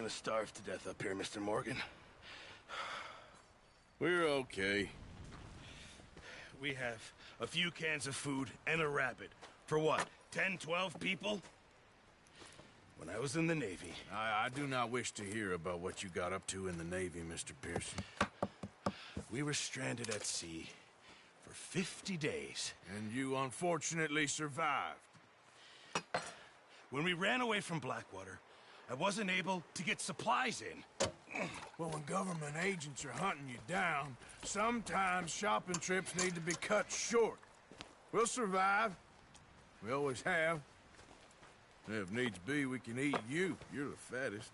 gonna starve to death up here, Mr. Morgan. We're okay. We have a few cans of food and a rabbit. For what, 10, 12 people? When I was in the Navy... I do not wish to hear about what you got up to in the Navy, Mr. Pearson. We were stranded at sea for 50 days. And you unfortunately survived. When we ran away from Blackwater, I wasn't able to get supplies in. Well, when government agents are hunting you down, sometimes shopping trips need to be cut short. We'll survive. We always have. If needs be, we can eat you. You're the fattest.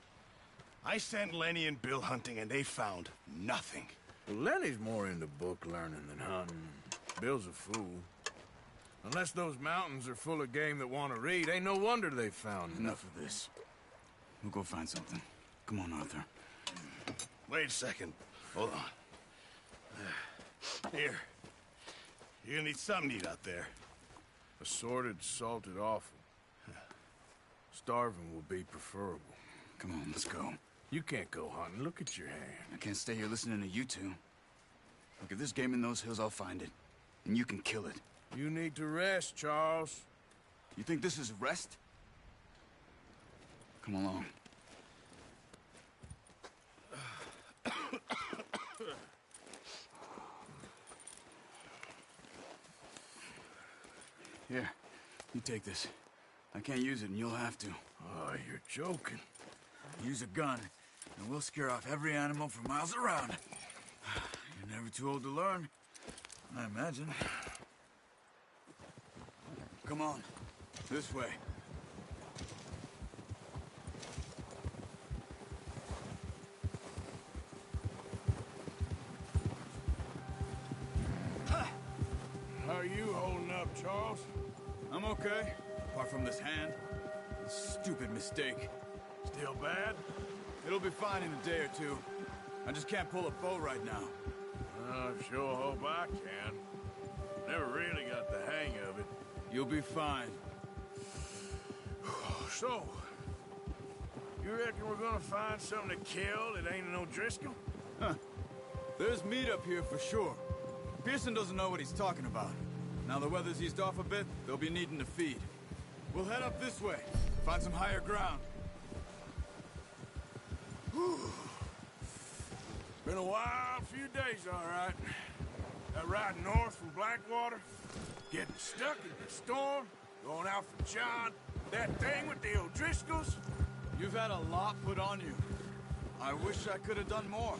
I sent Lenny and Bill hunting, and they found nothing. Well, Lenny's more into book learning than hunting. Bill's a fool. Unless those mountains are full of game that want to read, ain't no wonder they found Enough of this. We'll go find something. Come on, Arthur. Wait a second. Hold on. Here. You're gonna need something to eat out there. Assorted, salted offal. Starving will be preferable. Come on, let's go. You can't go hunting. Look at your hand. I can't stay here listening to you two. Look, if there's game in those hills, I'll find it. And you can kill it. You need to rest, Charles. You think this is rest? Come along. Here, you take this. I can't use it, and you'll have to. Oh, you're joking. Use a gun, and we'll scare off every animal for miles around. You're never too old to learn, I imagine. Come on, this way. How are you holding up, Charles? I'm okay, apart from this hand. Stupid mistake. Still bad? It'll be fine in a day or two. I just can't pull a bow right now. I sure hope I can. Never really got the hang of it. You'll be fine. So, you reckon we're gonna find something to kill that ain't no Driscoll? Huh. There's meat up here for sure. Pearson doesn't know what he's talking about. Now the weather's eased off a bit, they'll be needing to feed. We'll head up this way, find some higher ground. Whew. Been a wild few days, all right. That ride north from Blackwater, getting stuck in the storm, going out from John, that thing with the O'Driscolls. You've had a lot put on you. I wish I could have done more.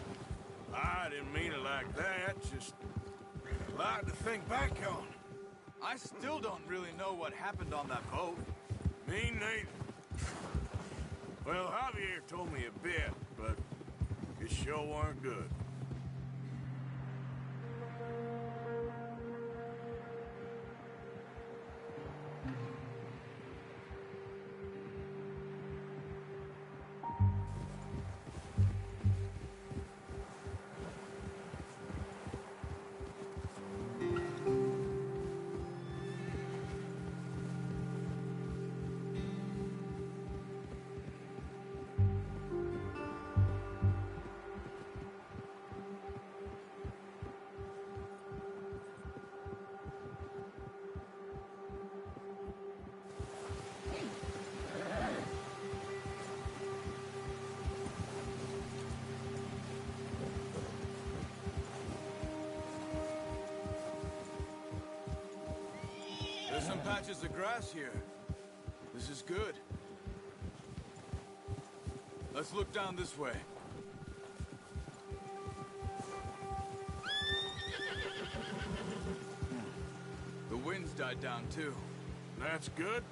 I didn't mean it like that, just a lot to think back on. I still don't really know what happened on that boat. Me neither. Well, Javier told me a bit, but it sure weren't good. There's some patches of grass here. This is good. Let's look down this way. The wind's died down too. That's good.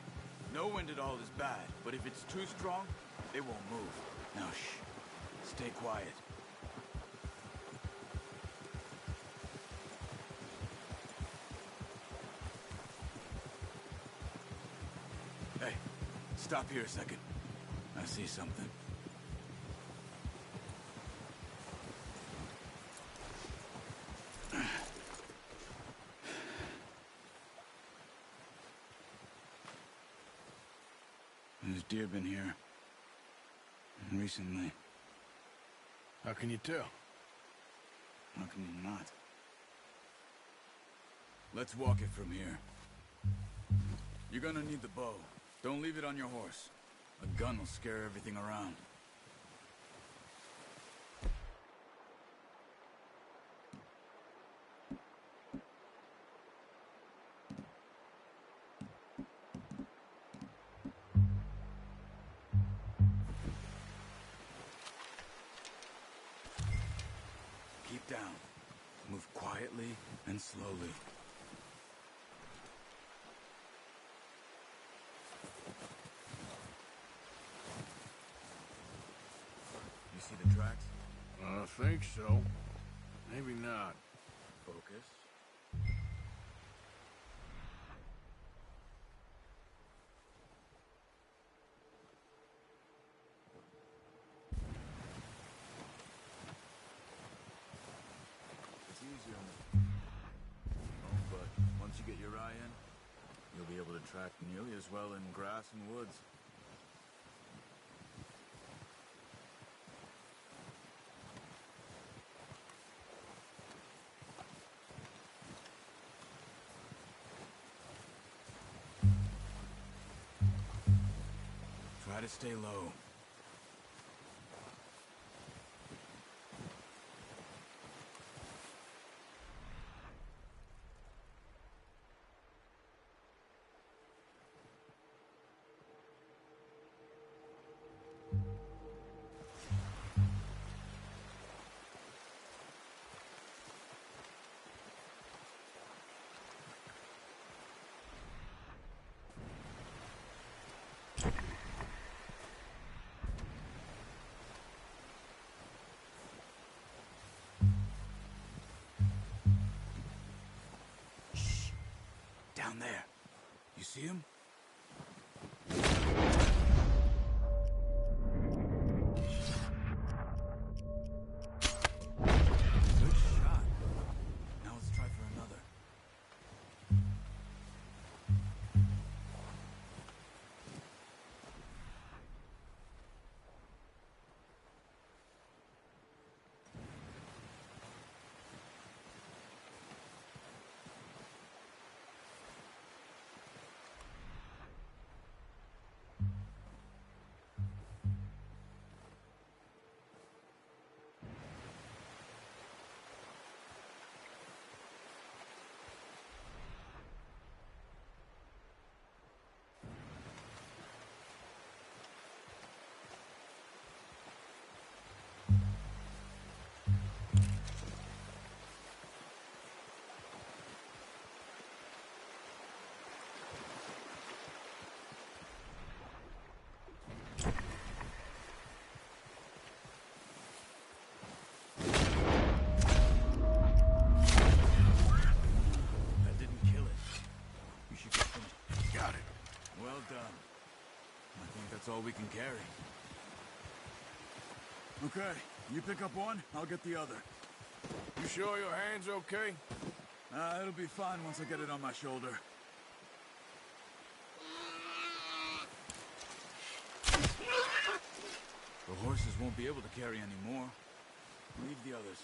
No wind at all is bad, but if it's too strong, it won't move. Now shh. Stay quiet. Hey, stop here a second. I see something. There's deer been here. recently. How can you tell? How can you not? Let's walk it from here. You're gonna need the bow. Don't leave it on your horse. A gun will scare everything around. Keep down. Move quietly and slowly. You see the tracks? I think so. Maybe not. Focus. It's easier on the... Oh, but once you get your eye in, you'll be able to track nearly as well in grass and woods. Try to stay low. Down there. You see him? Good shot. Now let's try for another. That's all we can carry. Okay, you pick up one, I'll get the other. You sure your hand's okay? It'll be fine once I get it on my shoulder. The horses won't be able to carry any more. Leave the others.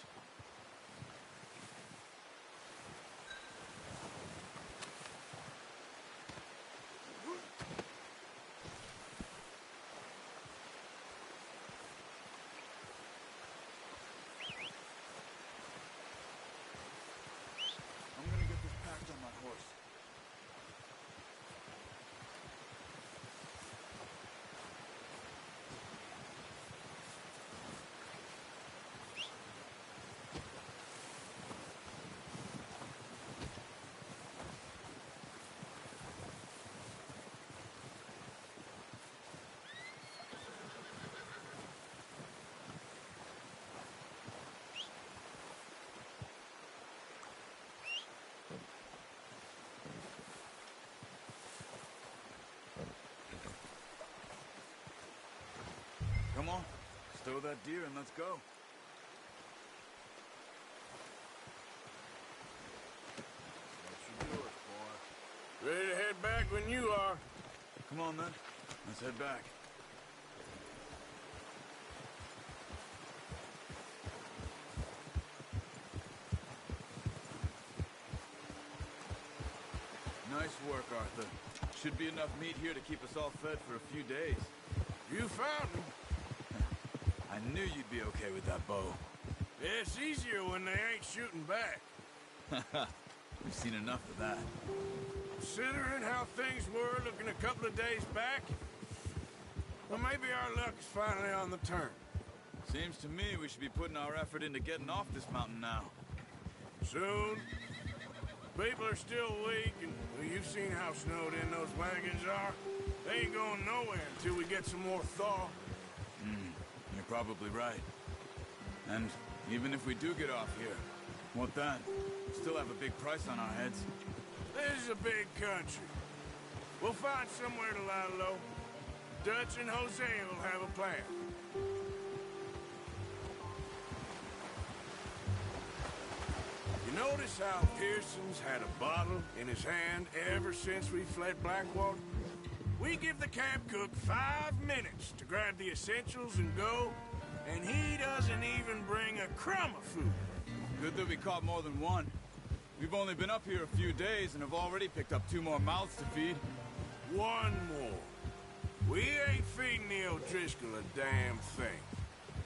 I'm gonna get this packed on my horse. Come on, stow that deer and let's go. That should do it, boy. Ready to head back when you are. Come on then, let's head back. work, Arthur. Should be enough meat here to keep us all fed for a few days. You found him. I knew you'd be okay with that bow. It's easier when they ain't shooting back. We've seen enough of that. Considering how things were looking a couple of days back, well, maybe our luck is finally on the turn. Seems to me we should be putting our effort into getting off this mountain now. Soon. People are still weak, and well, you've seen how snowed in those wagons are. They ain't going nowhere until we get some more thaw. You're probably right. And even if we do get off here, what then? We still have a big price on our heads. This is a big country. We'll find somewhere to lie low. Dutch and Jose will have a plan. You notice how Pearson's had a bottle in his hand ever since we fled Blackwater? We give the camp cook 5 minutes to grab the essentials and go, and he doesn't even bring a crumb of food. Good that we caught more than one. We've only been up here a few days and have already picked up 2 more mouths to feed. One more. We ain't feeding the O'Driscoll a damn thing.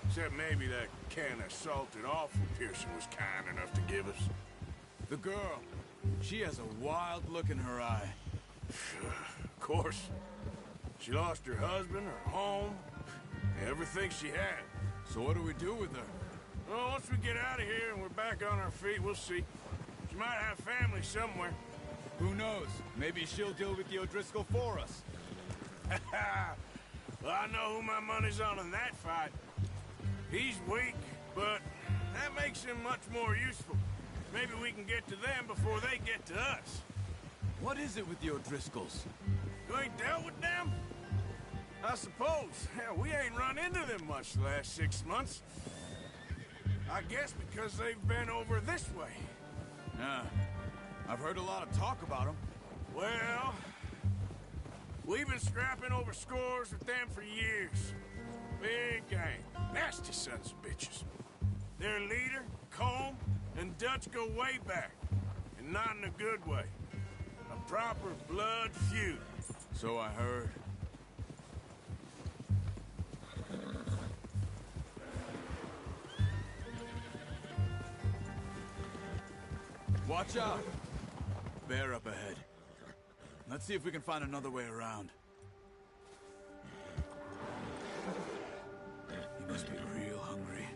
Except maybe that can of salted offal Pearson was kind enough to give us. The girl, she has a wild look in her eye. Of course. She lost her husband, her home, everything she had. So what do we do with her? Well, once we get out of here and we're back on our feet, we'll see. She might have family somewhere. Who knows? Maybe she'll deal with the O'Driscoll for us. Well, I know who my money's on in that fight. He's weak, but that makes him much more useful. Maybe we can get to them before they get to us. What is it with the O'Driscolls? You ain't dealt with them? I suppose. Hell, we ain't run into them much the last 6 months. I guess because they've been over this way. Yeah, I've heard a lot of talk about them. Well, we've been scrapping over scores with them for years. Big gang. Nasty sons of bitches. Their leader, Combe, and Dutch go way back. And not in a good way. A proper blood feud. So I heard. Watch out! Bear up ahead. Let's see if we can find another way around. He must be real hungry.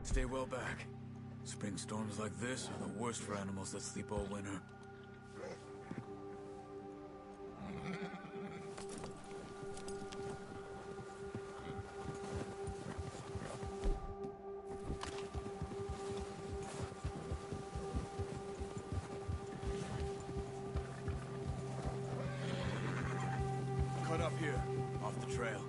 Stay well back. Spring storms like this are the worst for animals that sleep all winter. Cut up here, off the trail.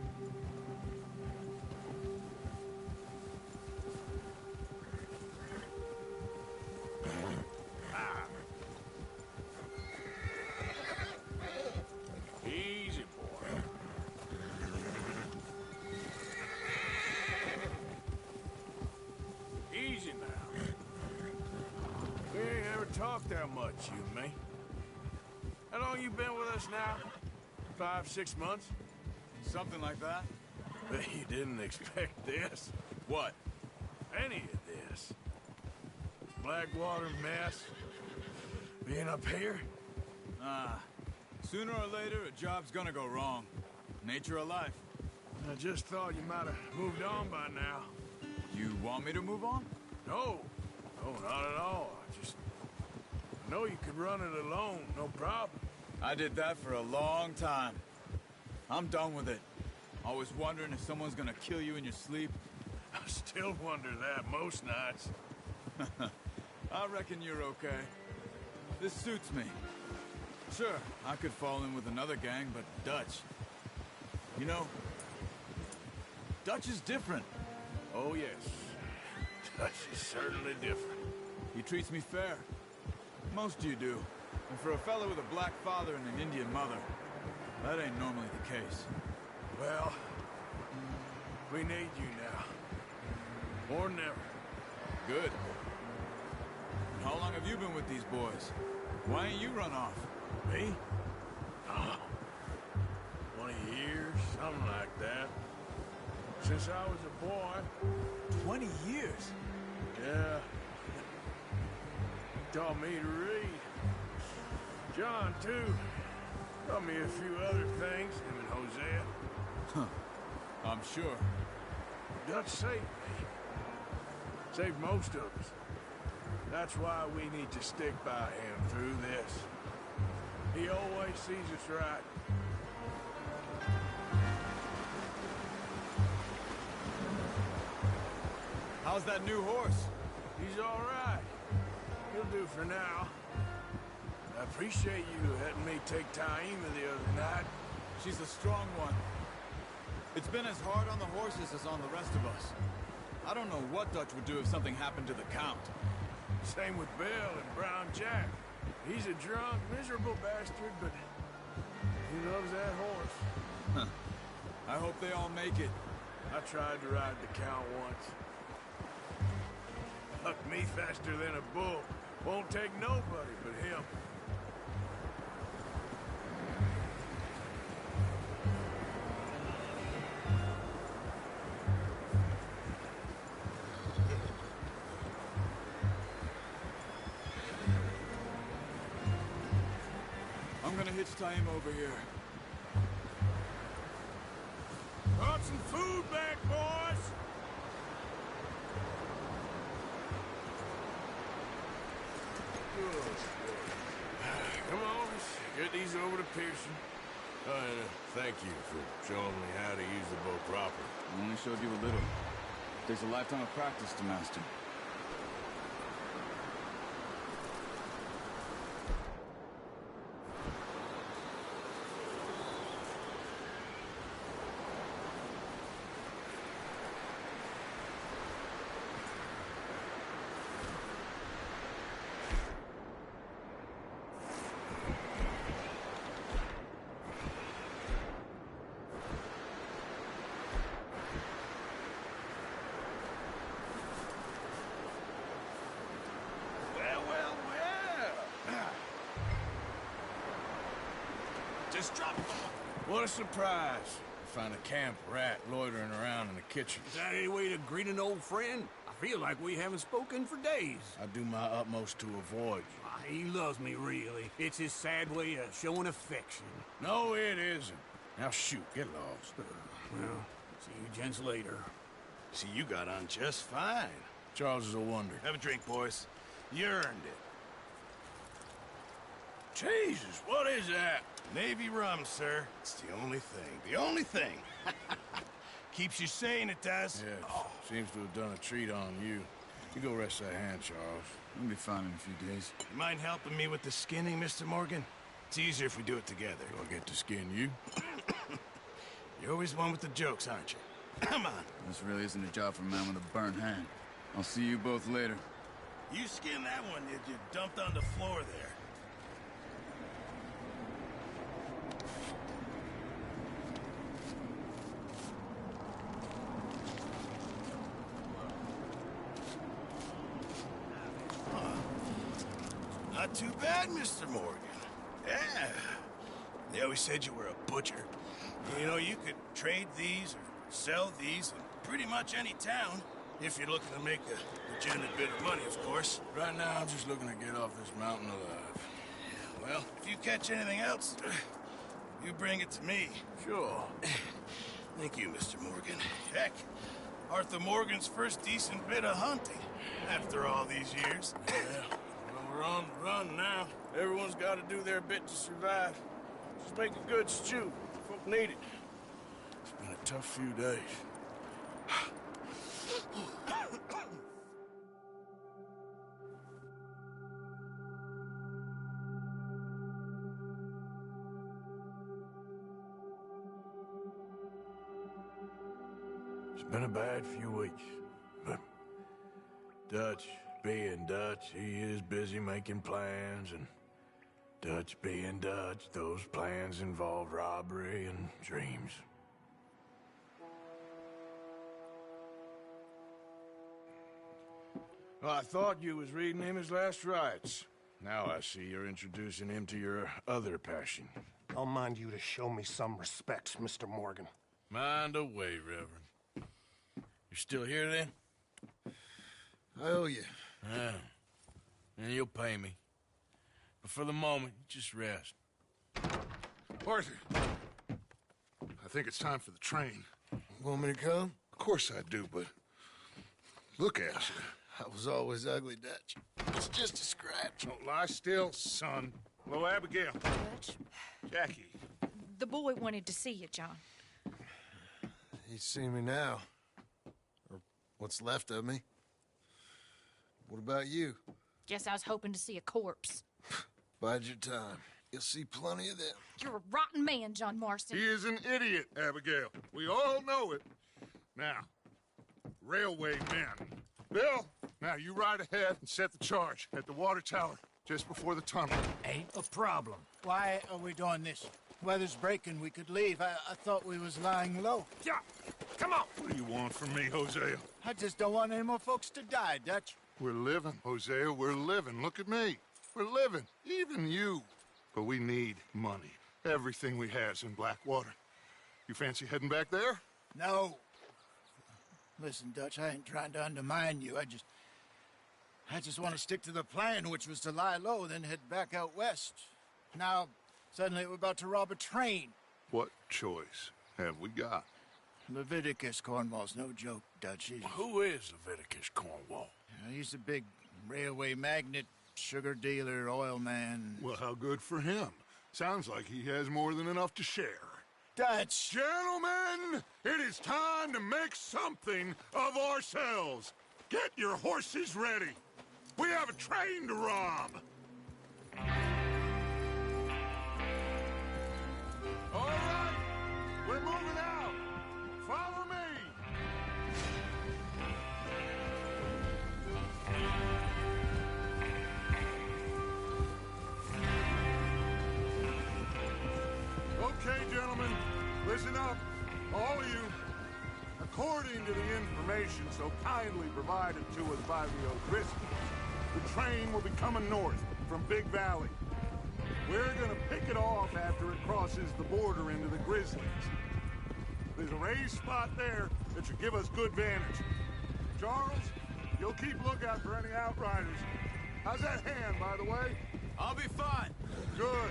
Easy, boy. Easy now. We ain't ever talked that much, you and me. How long you been with us now? 5, 6 months? Something like that? Bet you didn't expect this. What? Any of this. Blackwater mess. Being up here? Sooner or later, a job's gonna go wrong. Nature of life. I just thought you might have moved on by now. You want me to move on? No. No, not at all. I know you could run it alone, no problem. I did that for a long time. I'm done with it. Always wondering if someone's gonna kill you in your sleep. I still wonder that most nights. I reckon you're okay. This suits me. Sure, I could fall in with another gang, but Dutch... You know, Dutch is different. Oh, yes. Dutch is certainly different. He treats me fair. Most of you do. And for a fellow with a black father and an Indian mother, that ain't normally the case. Well, We need you now. More than ever. Good. And how long have you been with these boys? Why ain't you run off? Me? Oh, 20 years, something like that. Since I was a boy. 20 years? Yeah. Taught me to read. John, too. Taught me a few other things, him and Hosea. Huh. I'm sure. Dutch saved me. Saved most of us. That's why we need to stick by him through this. He always sees us right. How's that new horse? He's all right. He'll do for now. I appreciate you letting me take Taima the other night. She's a strong one. It's been as hard on the horses as on the rest of us. I don't know what Dutch would do if something happened to the Count. Same with Bill and Brown Jack. He's a drunk, miserable bastard, but he loves that horse. Huh. I hope they all make it. I tried to ride the Count once. Hucked me faster than a bull. Won't take nobody but him. I'm gonna hitch Taima over here. Brought some food back, boys! Good. Come on, let's get these over to Pearson. And thank you for showing me how to use the boat properly. I only showed you a little. Takes a lifetime of practice to master. Just drop it. What a surprise. Find a camp rat loitering around in the kitchen. Is that any way to greet an old friend? I feel like we haven't spoken for days. I do my utmost to avoid you. He loves me, really. It's his sad way of showing affection. No, it isn't. Now shoot, get lost. Well, see you gents later. See, you got on just fine. Charles is a wonder. Have a drink, boys. You earned it. Jesus, what is that? Navy rum, sir. It's the only thing. The only thing. Keeps you sane, it does. Yes, seems to have done a treat on you. You go rest that hand, Charles. We'll be fine in a few days. You mind helping me with the skinning, Mr. Morgan? It's easier if we do it together. Do I get to skin you? You're always one with the jokes, aren't you? Come on. This really isn't a job for a man with a burnt hand. I'll see you both later. You skinned that one that you dumped on the floor there. Not too bad, Mr. Morgan. Yeah. They always said you were a butcher. You know, you could trade these or sell these in pretty much any town, if you're looking to make a legitimate bit of money, of course. Right now, I'm just looking to get off this mountain alive. Well, if you catch anything else, you bring it to me. Sure. Thank you, Mr. Morgan. Heck, Arthur Morgan's first decent bit of hunting, after all these years. Yeah. Well, we're on the run now. Everyone's got to do their bit to survive. Just make a good stew. Folk need it. It's been a tough few days. It's been a bad few weeks, but Dutch being Dutch, he is busy making plans, and Dutch being Dutch, those plans involve robbery and dreams. Well, I thought you was reading him his last rites. Now I see you're introducing him to your other passion. I'll mind you to show me some respect, Mr. Morgan. Mind away, Reverend. You still here, then? I owe you. Yeah. And you'll pay me. But for the moment, just rest. Arthur, I think it's time for the train. Want me to come? Of course I do, but look at you. I was always ugly, Dutch. It's just a scratch. Don't lie still, son. Hello, Abigail. Dutch, Jackie. the boy wanted to see you, John. He's seen me now. Or what's left of me. What about you? Guess I was hoping to see a corpse. Bide your time. You'll see plenty of them. You're a rotten man, John Marston. He is an idiot, Abigail. We all know it. Now, railway men. Bill, now you ride ahead and set the charge at the water tower just before the tunnel. Ain't a problem. Why are we doing this? Weather's breaking. We could leave. I thought we was lying low. Yeah, come on. What do you want from me, Hosea? I just don't want any more folks to die, Dutch. We're living, Hosea. We're living. Look at me. We're living. Even you. But we need money. Everything we has in Blackwater. You fancy heading back there? No. Listen, Dutch, I ain't trying to undermine you. I just want to stick to the plan, which was to lie low, then head back out west. Now, suddenly we're about to rob a train. What choice have we got? Leviticus Cornwall's no joke, Dutch. Who is Leviticus Cornwall? He's a big railway magnate, sugar dealer, oil man. Well, how good for him. Sounds like he has more than enough to share. Dutch! Gentlemen, it is time to make something of ourselves. Get your horses ready. We have a train to rob. All right, we're moving out. Follow me. Okay, gentlemen, listen up, all of you. According to the information so kindly provided to us by the O'Driscolls, the train will be coming north from Big Valley. We're gonna pick it off after it crosses the border into the Grizzlies. There's a raised spot there that should give us good vantage. Charles, you'll keep lookout for any outriders. How's that hand, by the way? I'll be fine. Good.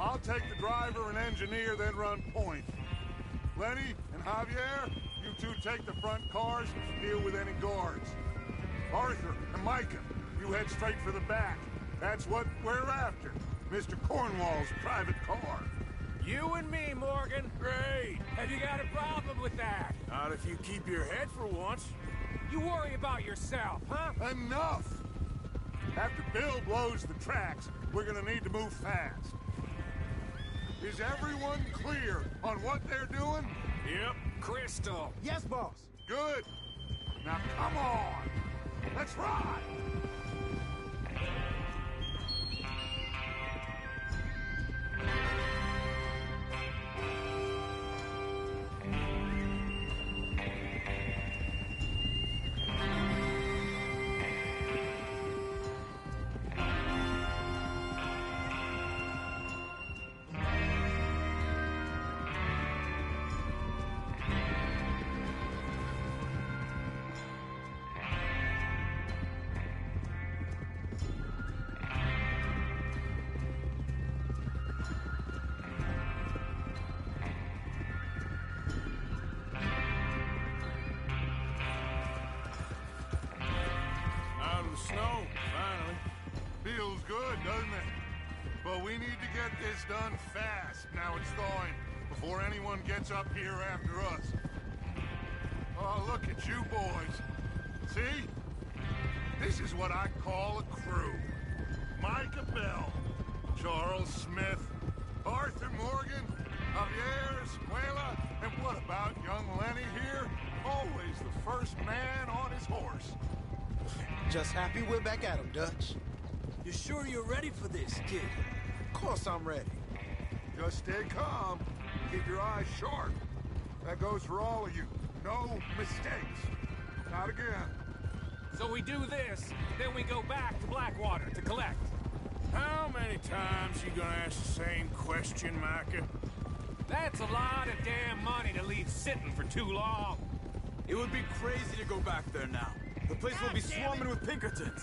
I'll take the driver and engineer, then run point. Lenny and Javier, you two take the front cars and deal with any guards. Arthur and Micah, you head straight for the back. That's what we're after. Mr. Cornwall's private car. You and me, Morgan. Great. Have you got a problem with that? Not if you keep your head for once. You worry about yourself, huh? Enough! After Bill blows the tracks, we're gonna need to move fast. Is everyone clear on what they're doing? Yep. Crystal. Yes, boss. Good. Now come on. Let's ride. Out of the snow, finally. Feels good, doesn't it? But we need to get this done fast, now it's thawing, before anyone gets up here after us. Oh, look at you boys. See? This is what I call a crew. Micah Bell, Charles Smith, Arthur Morgan, Javier Escuela, and what about young Lenny here? Always the first man on his horse. Just happy we're back at 'em, Dutch. You sure you're ready for this, kid? Of course I'm ready. Just stay calm. Keep your eyes sharp. That goes for all of you. No mistakes. Not again. So we do this, then we go back to Blackwater to collect. How many times you gonna ask the same question, Micah? That's a lot of damn money to leave sitting for too long. It would be crazy to go back there now. The place will be swarming with Pinkertons.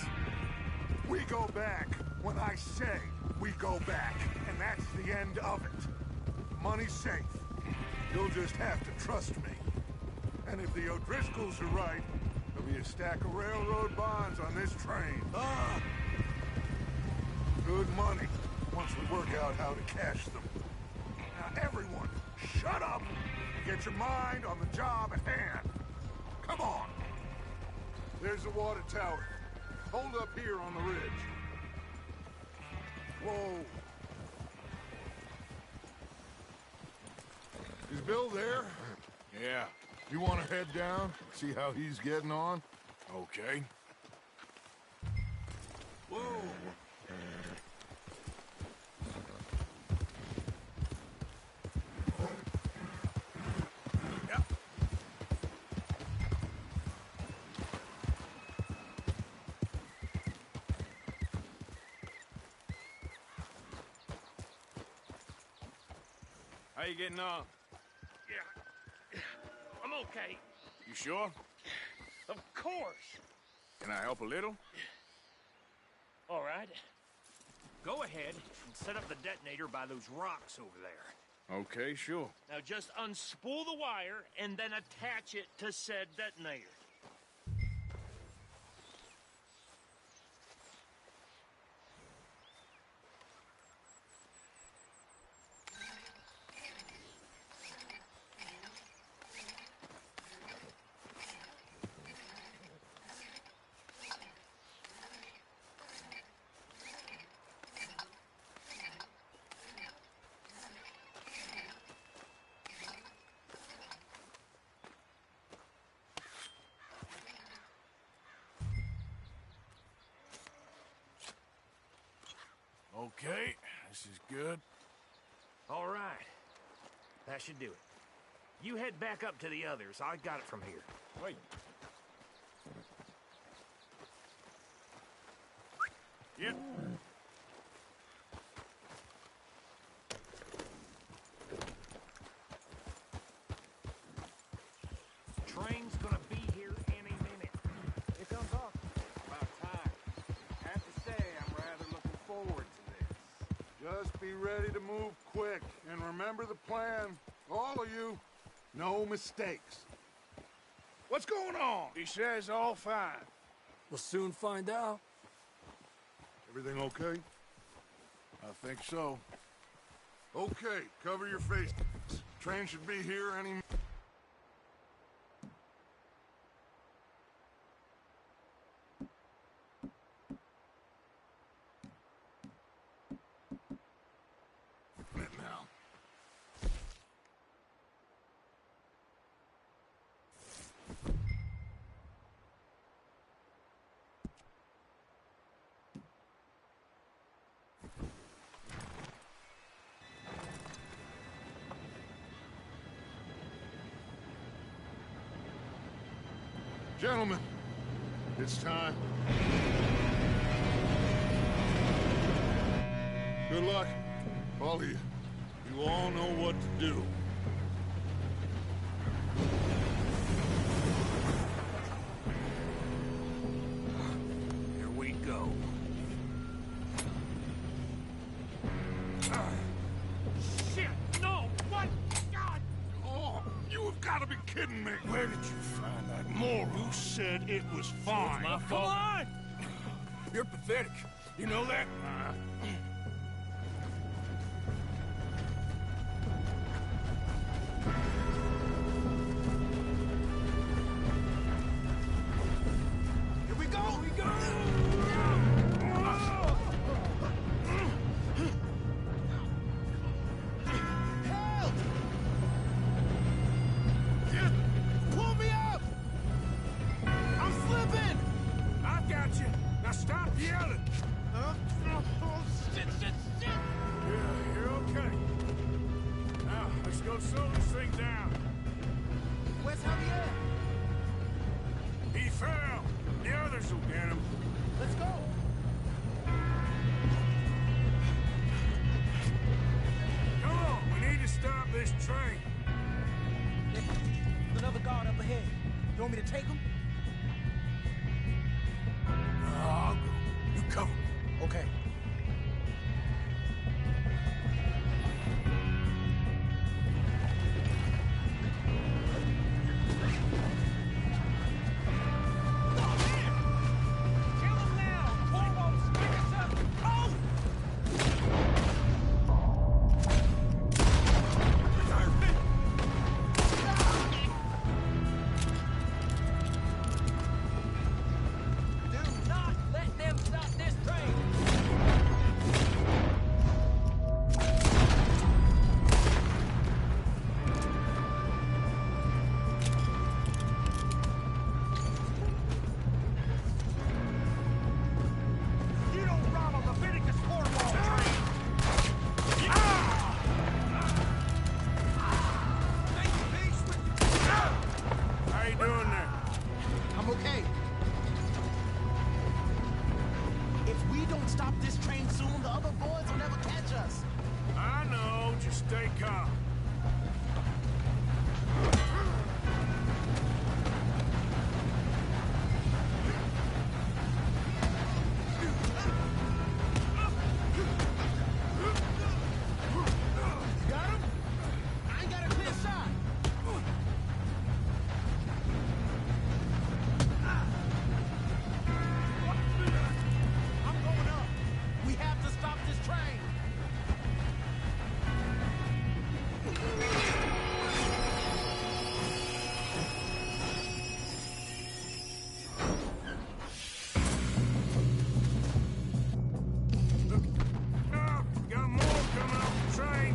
We go back. When I say we go back, and that's the end of it. Money's safe. You'll just have to trust me. And if the O'Driscolls are right, there'll be a stack of railroad bonds on this train. Good money, once we work out how to cash them. Now everyone, shut up! Get your mind on the job at hand. Come on! There's the water tower. Hold up here on the ridge. Whoa. Is Bill there? Yeah, You want to head down, see how he's getting on? okay. Whoa! How you getting on? Yeah, I'm okay. You sure? Of course. Can I help a little? All right. Go ahead and set up the detonator by those rocks over there. Okay, sure. Now just unspool the wire and then attach it to said detonator. Okay, this is good. All right. That should do it. You head back up to the others. I got it from here. Wait. Yep. Train's gonna be here any minute. Here comes off. About time. I have to say, I'm rather looking forward to this. Just be ready to move quick, and remember the plan. All of you, no mistakes. What's going on? He says all fine. We'll soon find out. Everything okay? I think so. Okay, cover your face. Train should be here any minute. Now. Gentlemen, it's time. Good luck, all of you. You all know what to do. Here we go. Shit! No! What? God! Oh, you have got to be kidding me. Where did you find that moron? Who said it was fine? My Come fault. on! You're pathetic. You know that? Here we go! Here we go! Help! Pull me up! I'm slipping! I've got you. Now stop yelling. Oh, shit! Yeah, you're okay. Now, let's go slow this thing down. Where's Javier? He fell. The others will get him. Let's go. Come on, we need to stop this train. There's another guard up ahead. You want me to take him? No, I'll go. You cover me. Okay. Stay calm. Got him? I ain't got a clear shot. I'm going up. We have to stop this train. Got more coming off the train.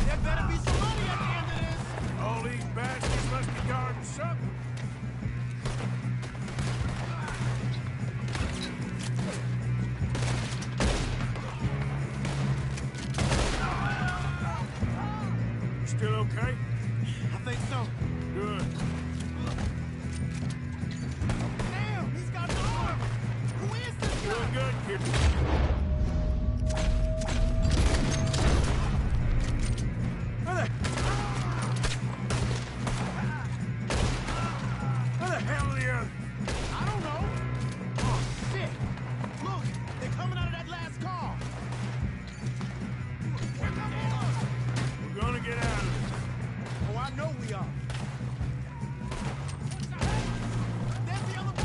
There better be some money at the end of this. All these bastards must be guarding something. You still okay? I think so. Good. Damn, he's got the arm. Who is this guy? Doing good, kid. Where the hell are the others? I don't know. Oh, shit. Look, they're coming out of that last car. We're gonna get out of this. Oh, I know we are. There's the other boy.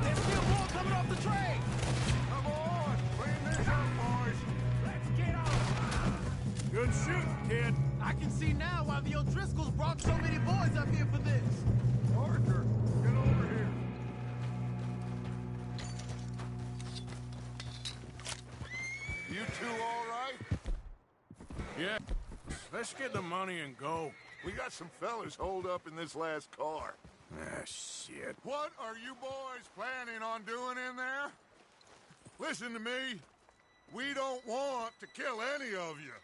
There's still more coming off the train. Come on, clean this up, boys. Let's get on. Good shooting, kid. I can see now why the O'Driscolls brought so many boys up here for this. Parker, get over here. You two all right? Yeah. Let's get the money and go. We got some fellas holed up in this last car. Ah, shit. What are you boys planning on doing in there? Listen to me. We don't want to kill any of you.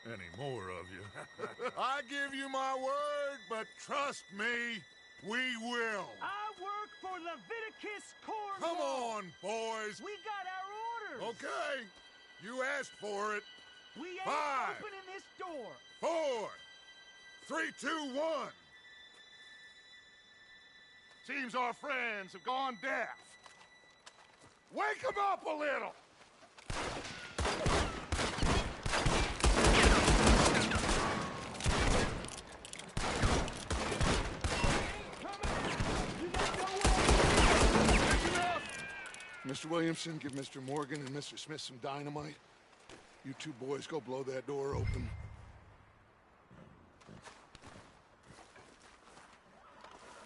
Any more of you. I give you my word, but trust me, we will. I work for Leviticus Corps. Come on, boys. We got our orders. Okay. You asked for it. We ain't 5, opening this door. 4, 3, 2, 1. Seems our friends have gone deaf. Wake them up a little. Mr. Williamson, give Mr. Morgan and Mr. Smith some dynamite. You two boys go blow that door open.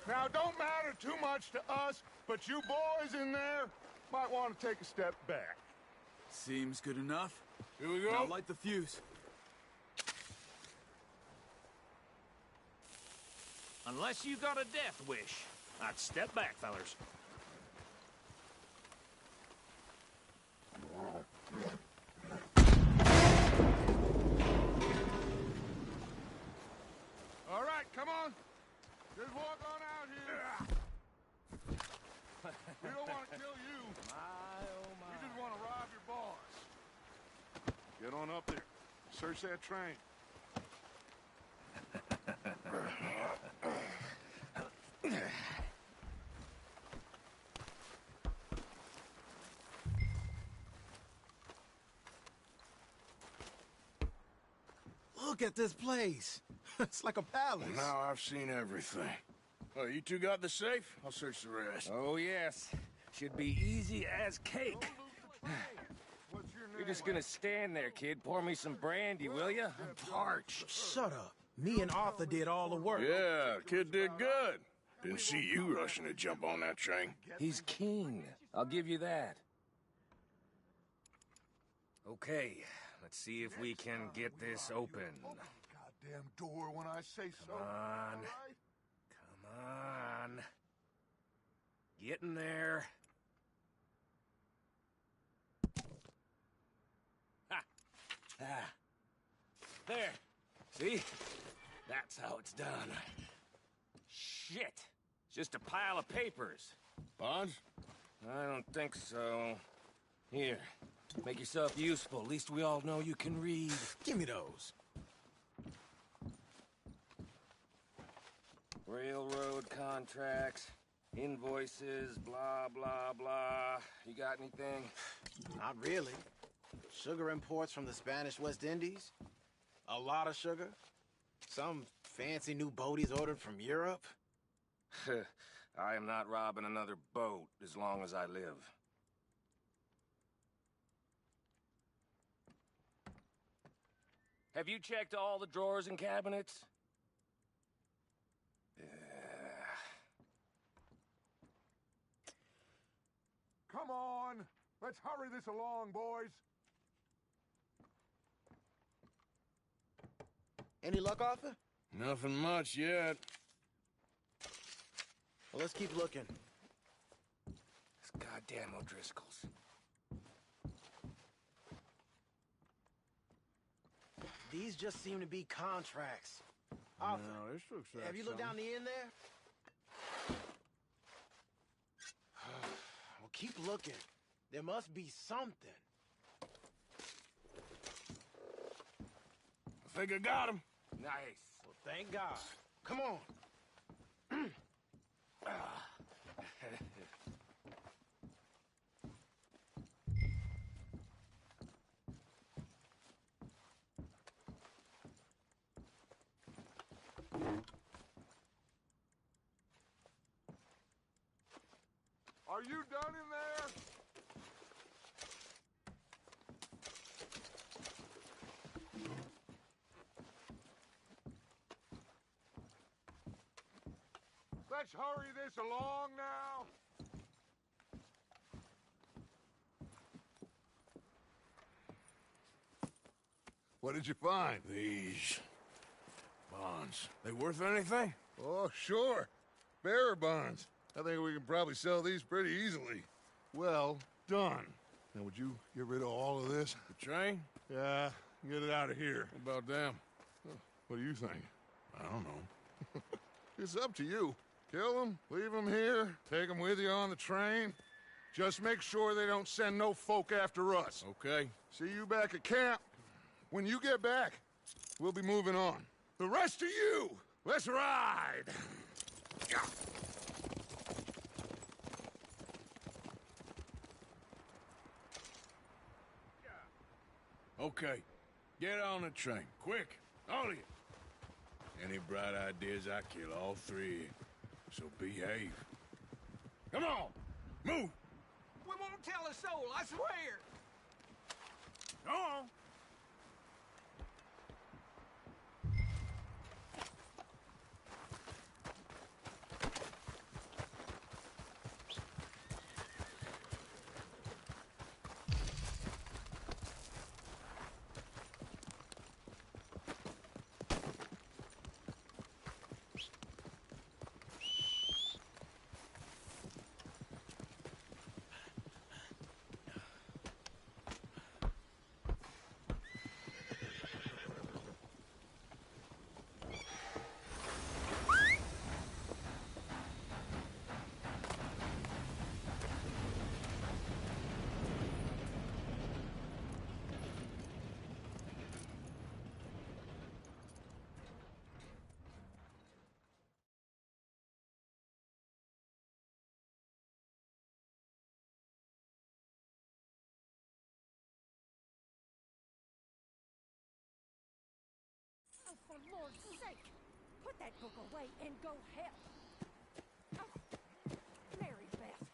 Now, don't matter too much to us, but you boys in there might want to take a step back. Seems good enough. Here we go. Now light the fuse. Unless you got a death wish, I'd step back, fellers. All right, come on. Just walk on out here. We don't want to kill you. My, oh my. We just want to rob your boss. Get on up there. Search that train. Look at this place. It's like a palace. Now I've seen everything. Oh, you two got the safe? I'll search the rest. Oh, yes. Should be easy as cake. What's your name? You're just gonna stand there, kid. Pour me some brandy, will ya? I'm parched. Shut up. Me and Arthur did all the work. Yeah, kid did good. Didn't see you rushing to jump on that train. He's keen. I'll give you that. Okay, let's see if we can get this open. Goddamn door when I say so. Come on. All right? Come on. Get in there. Ha! Ah. There. See? That's how it's done. Shit! It's just a pile of papers. Bonds? I don't think so. Here, make yourself useful. At least we all know you can read. Give me those. Railroad contracts, invoices, blah, blah, blah. You got anything? Not really. Sugar imports from the Spanish West Indies. A lot of sugar. Some fancy new boat he's ordered from Europe. I am not robbing another boat as long as I live. Have you checked all the drawers and cabinets? Come on. Let's hurry this along, boys. Any luck, Arthur? Nothing much yet. Well, let's keep looking. This goddamn O'Driscoll's. These just seem to be contracts. Arthur, No, this looks like have you looked down the end there? Well, keep looking. There must be something. I think I got him. Nice. Well, thank God. Come on. Are you done in there? Let's hurry this along now. What did you find? These bonds. They worth anything? Oh, sure. Bearer bonds. I think we can probably sell these pretty easily. Well done. Now, would you get rid of all of this? The train? Yeah, get it out of here. What about them? What do you think? I don't know. It's up to you. Kill them, leave them here, take them with you on the train. Just make sure they don't send no folk after us. Okay. See you back at camp. When you get back, we'll be moving on. The rest of you, let's ride! Okay. Get on the train. Quick. All of you. Any bright ideas, I kill all three. So behave. Come on! Move! We won't tell a soul, I swear. Go on! Look away and go help. Oh, Mary Beth.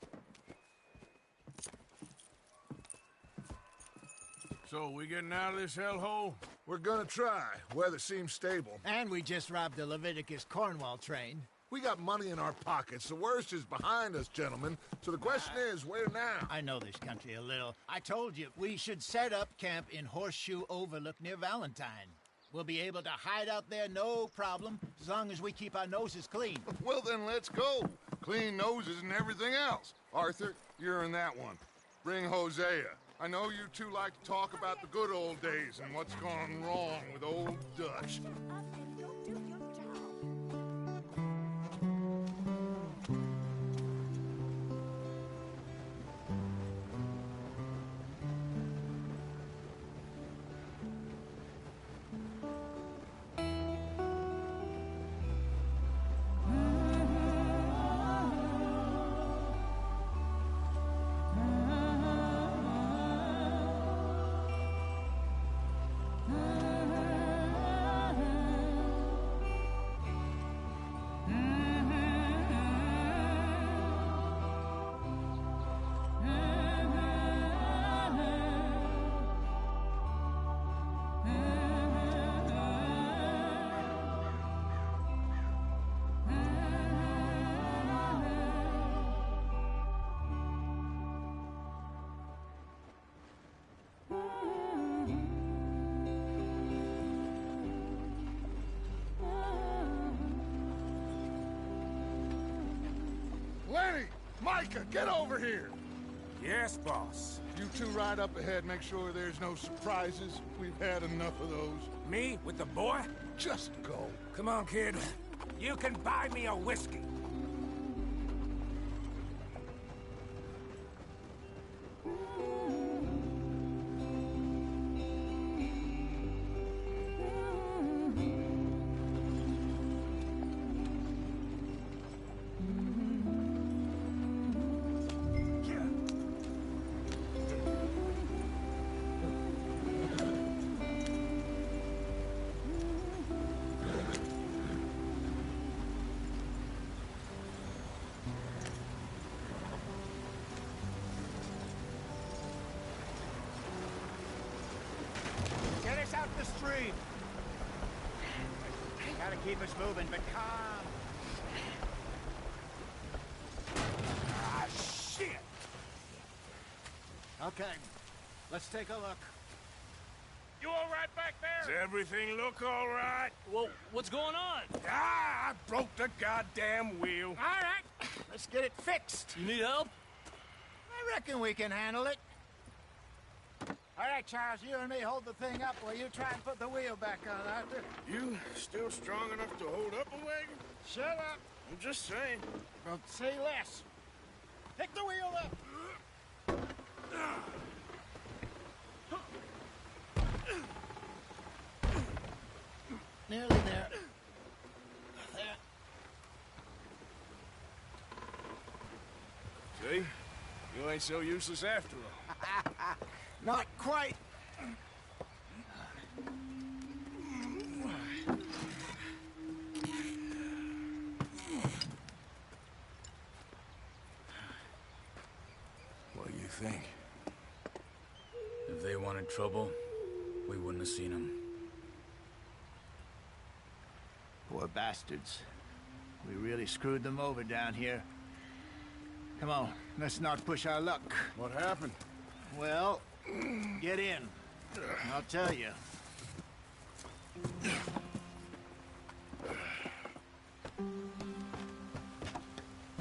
So, we getting out of this hellhole? We're gonna try. Weather seems stable. And we just robbed the Leviticus Cornwall train. We got money in our pockets. The worst is behind us, gentlemen. So the question is, where now? I know this country a little. I told you, we should set up camp in Horseshoe Overlook near Valentine. We'll be able to hide out there, no problem, as long as we keep our noses clean. Well, then let's go. Clean noses and everything else. Arthur, you're in that one. Bring Hosea. I know you two like to talk about the good old days and what's gone wrong with old Dutch. Lenny! Micah, get over here! Yes, boss. You two ride up ahead, make sure there's no surprises. We've had enough of those. Me with the boy? Just go. Come on, kid. You can buy me a whiskey. Get us out the stream. Gotta keep us moving, but calm. Ah, shit! Okay, let's take a look. You all right back Does there? everything look all right? Well, what's going on? Ah, I broke the goddamn wheel. All right, let's get it fixed. You need help? I reckon we can handle it. All right, Charles, you and me hold the thing up while you try and put the wheel back on, Arthur. You still strong enough to hold up a wagon? Shut up. I'm just saying. Well, say less. Pick the wheel up. Nearly there. There. See? You ain't so useless after all. Not quite. What do you think? If they wanted trouble, we wouldn't have seen them. Poor bastards. We really screwed them over down here. Come on, let's not push our luck. What happened? Well, get in. I'll tell you.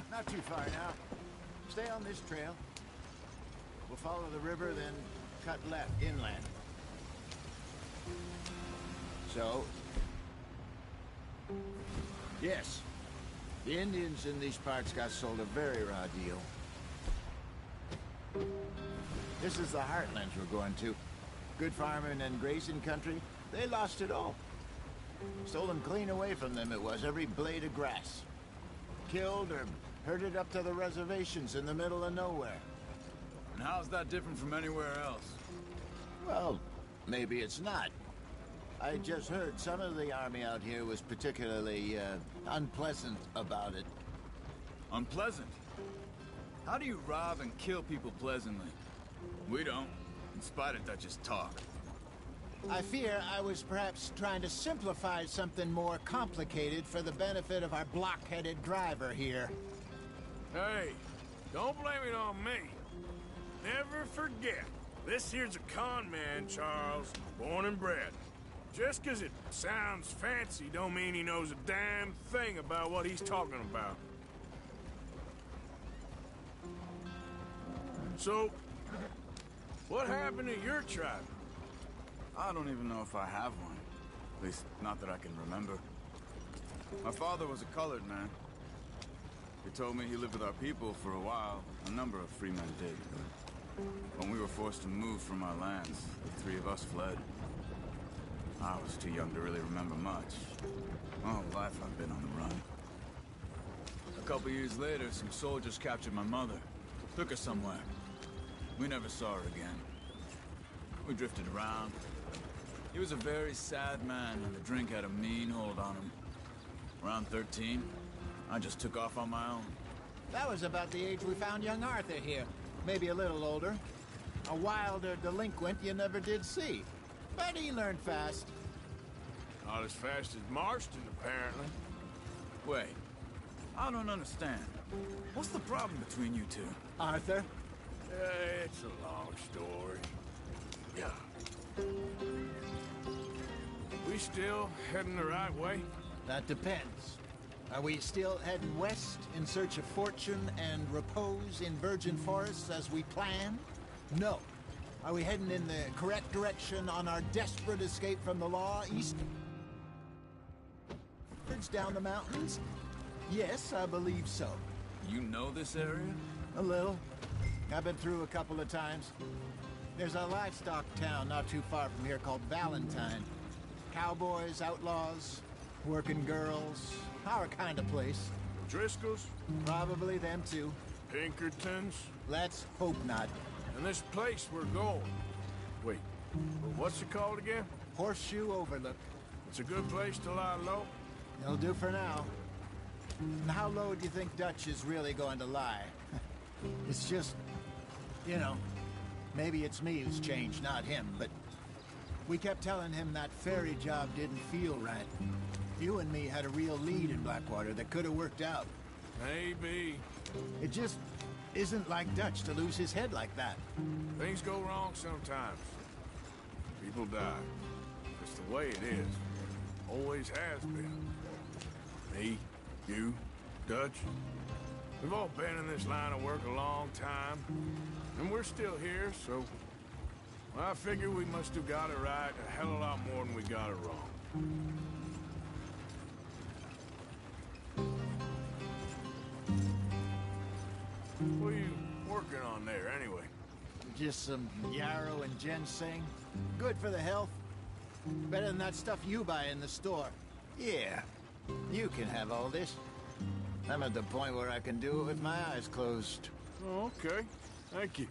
Not too far now. Stay on this trail. We'll follow the river, then cut left inland. So? Yes. The Indians in these parts got sold a very raw deal. This is the heartlands we're going to. Good farming and grazing country, they lost it all. Stolen clean away from them it was, every blade of grass. Killed or herded up to the reservations in the middle of nowhere. And how's that different from anywhere else? Well, maybe it's not. I just heard some of the army out here was particularly, unpleasant about it. Unpleasant? How do you rob and kill people pleasantly? We don't, in spite of Dutch's talk. I fear I was perhaps trying to simplify something more complicated for the benefit of our block-headed driver here. Hey, don't blame it on me. Never forget, this here's a con man, Charles, born and bred. Just 'cause it sounds fancy don't mean he knows a damn thing about what he's talking about. So, what happened to your tribe? I don't even know if I have one. At least, not that I can remember. My father was a colored man. He told me he lived with our people for a while. A number of free men did. When we were forced to move from our lands, the three of us fled. I was too young to really remember much. My whole life I've been on the run. A couple years later, some soldiers captured my mother. Took her somewhere. We never saw her again. We drifted around. He was a very sad man, and the drink had a mean hold on him. Around 13, I just took off on my own. That was about the age we found young Arthur here. Maybe a little older. A wilder delinquent you never did see. But he learned fast. Not as fast as Marston, apparently. Wait, I don't understand. What's the problem between you two? Arthur? It's a long story. Yeah. We still heading the right way? That depends. Are we still heading west in search of fortune and repose in virgin forests as we planned? No. Are we heading in the correct direction on our desperate escape from the law east? Down the mountains? Yes, I believe so. You know this area? A little. I've been through a couple of times. There's a livestock town not too far from here called Valentine. Cowboys, outlaws, working girls, our kind of place. Driscoll's? Probably them too. Pinkertons? Let's hope not. And this place we're going. Wait, what's it called again? Horseshoe Overlook. It's a good place to lie low? It'll do for now. And how low do you think Dutch is really going to lie? It's just, you know, maybe it's me who's changed, not him, but we kept telling him that ferry job didn't feel right. You and me had a real lead in Blackwater that could have worked out. Maybe. It just isn't like Dutch to lose his head like that. Things go wrong sometimes. People die. It's the way it is. Always has been. Me, you, Dutch. We've all been in this line of work a long time. And we're still here, so... Well, I figure we must have got it right a hell of a lot more than we got it wrong. What are you working on there, anyway? Just some yarrow and ginseng. Good for the health. Better than that stuff you buy in the store. Yeah, you can have all this. I'm at the point where I can do it with my eyes closed. Oh, okay. Thank you.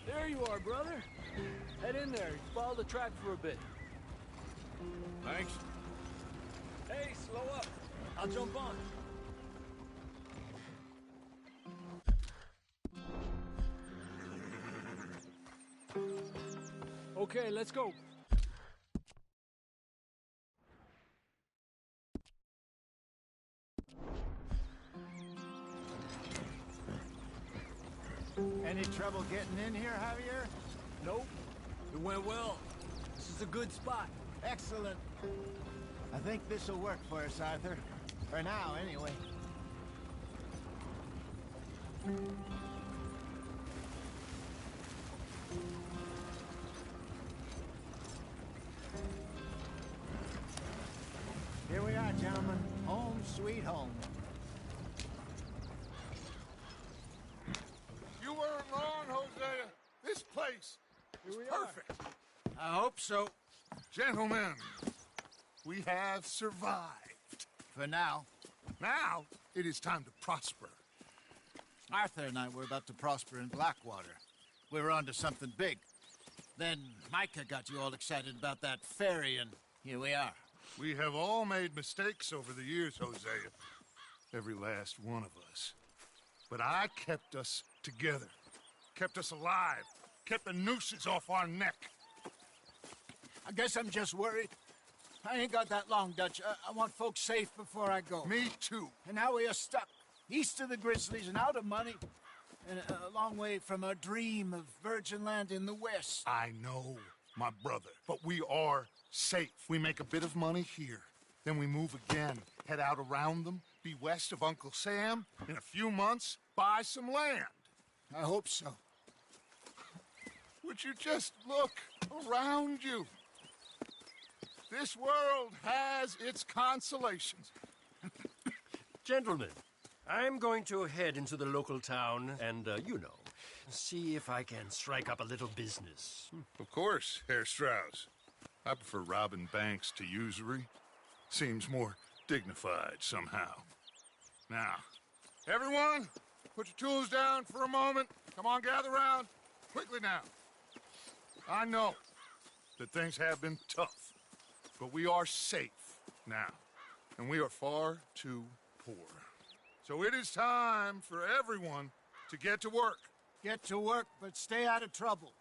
There you are, brother. Head in there. Follow the track for a bit. Thanks. Hey, slow up. I'll jump on. Okay, let's go. Any trouble getting in here, Javier? Nope. It went well. This is a good spot. Excellent. I think this'll work for us, Arthur. For now, anyway. Here we are, gentlemen. Home sweet home. You weren't wrong, Hosea. This place is perfect. I hope so. Gentlemen, we have survived. For now. Now, it is time to prosper. Arthur and I were about to prosper in Blackwater. We were onto something big. Then Micah got you all excited about that ferry, and here we are. We have all made mistakes over the years, Hosea. Every last one of us. But I kept us together. Kept us alive. Kept the nooses off our neck. I guess I'm just worried. I ain't got that long, Dutch. I want folks safe before I go. Me too. And now we are stuck. East of the Grizzlies and out of money. And a long way from our dream of virgin land in the west. I know, my brother. But we are safe. We make a bit of money here. Then we move again. Head out around them. Be west of Uncle Sam. In a few months, buy some land. I hope so. Would you just look around you? This world has its consolations. Gentlemen, I'm going to head into the local town and, see if I can strike up a little business. Of course, Herr Strauss. I prefer robbing banks to usury. Seems more dignified somehow. Now, everyone, put your tools down for a moment. Come on, gather round. Quickly now. I know that things have been tough, but we are safe now, and we are far too poor. So it is time for everyone to get to work. Get to work, but stay out of trouble.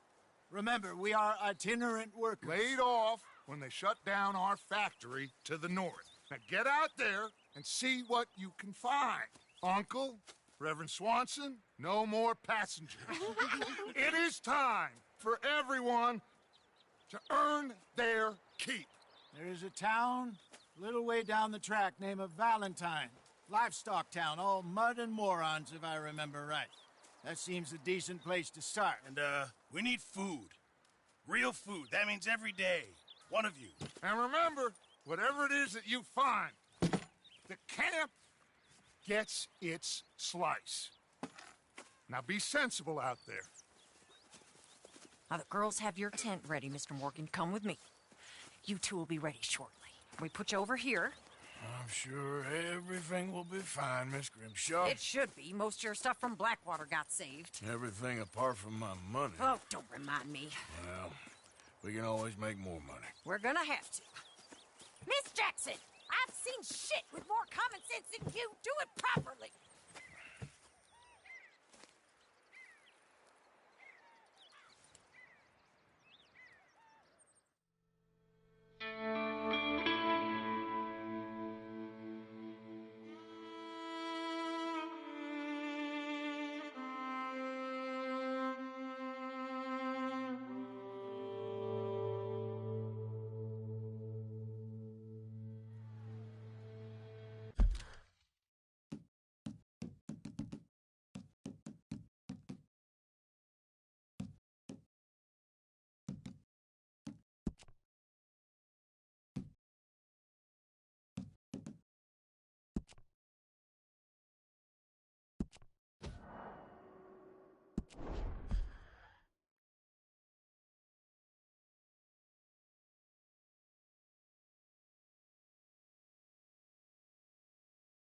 Remember, we are itinerant workers. Laid off when they shut down our factory to the north. Now get out there and see what you can find. Uncle, Reverend Swanson, no more passengers. It is time for everyone to earn their keep. There is a town a little way down the track named Valentine. Livestock town, all mud and morons, if I remember right. That seems a decent place to start. And, we need food. Real food. That means every day. One of you. And remember, whatever it is that you find, the camp gets its slice. Now be sensible out there. Now, the girls have your tent ready, Mr. Morgan. Come with me. You two will be ready shortly. We put you over here. I'm sure everything will be fine, Miss Grimshaw. It should be. Most of your stuff from Blackwater got saved. Everything apart from my money. Oh, don't remind me. Well, we can always make more money. We're gonna have to. Miss Jackson, I've seen shit with more common sense than you.